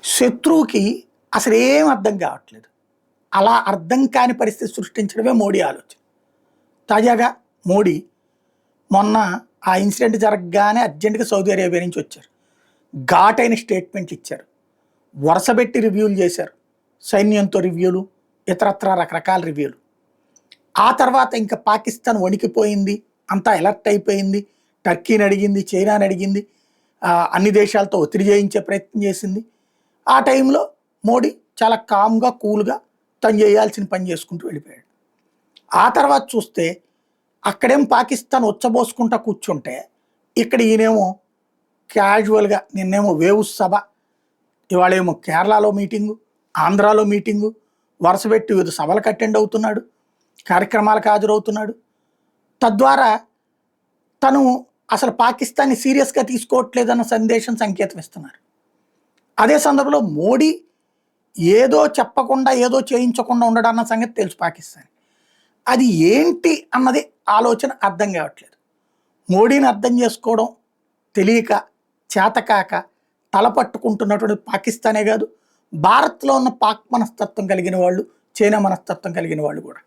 శత్రువుకి అసలు ఏం అర్థం కావట్లేదు. అలా అర్థం కాని పరిస్థితి సృష్టించడమే మోడీ ఆలోచన. తాజాగా మోడీ మొన్న ఆ ఇన్సిడెంట్ జరగగానే అర్జెంటుగా సౌదీ అరేబియా నుంచి వచ్చారు. ఘాటైన స్టేట్మెంట్లు ఇచ్చారు. వరుసబెట్టి రివ్యూలు చేశారు. సైన్యంతో రివ్యూలు, ఇతరత్ర రకరకాల రివ్యూలు. ఆ తర్వాత ఇంకా పాకిస్తాన్ వణికిపోయింది, అంతా అలర్ట్ అయిపోయింది. టర్కీని అడిగింది, చైనాని అడిగింది, అన్ని దేశాలతో ఒత్తిడి చేయించే ప్రయత్నం చేసింది. ఆ టైంలో మోడీ చాలా కామ్గా, కూల్గా తను చేయాల్సిన పని చేసుకుంటూ వెళ్ళిపోయాడు. ఆ తర్వాత చూస్తే అక్కడేం పాకిస్తాన్ ఉచ్చబోసుకుంటా కూర్చుంటే, ఇక్కడ ఈయనేమో క్యాజువల్గా నిన్నేమో వేవ్ సభ, ఇవాళేమో కేరళలో మీటింగు, ఆంధ్రాలో మీటింగు, వరుసపెట్టి వివిధ సభలకు అటెండ్ అవుతున్నాడు, కార్యక్రమాలకు హాజరవుతున్నాడు. తద్వారా తను అసలు పాకిస్తాన్ని సీరియస్గా తీసుకోవట్లేదన్న సంకేతం ఇస్తున్నారు. అదే సందర్భంలో మోడీ ఏదో చెప్పకుండా, ఏదో చేయించకుండా ఉండడన్న సంగతి తెలుసు పాకిస్తాన్. అది ఏంటి అన్నది ఆలోచన అర్థం కావట్లేదు. మోడీని అర్థం చేసుకోవడం తెలియక, చేతకాక తలపట్టుకుంటున్నటువంటి పాకిస్తానే కాదు, భారత్లో ఉన్న పాక్ మనస్తత్వం కలిగిన వాళ్ళు, చైనా మనస్తత్వం కలిగిన వాళ్ళు కూడా.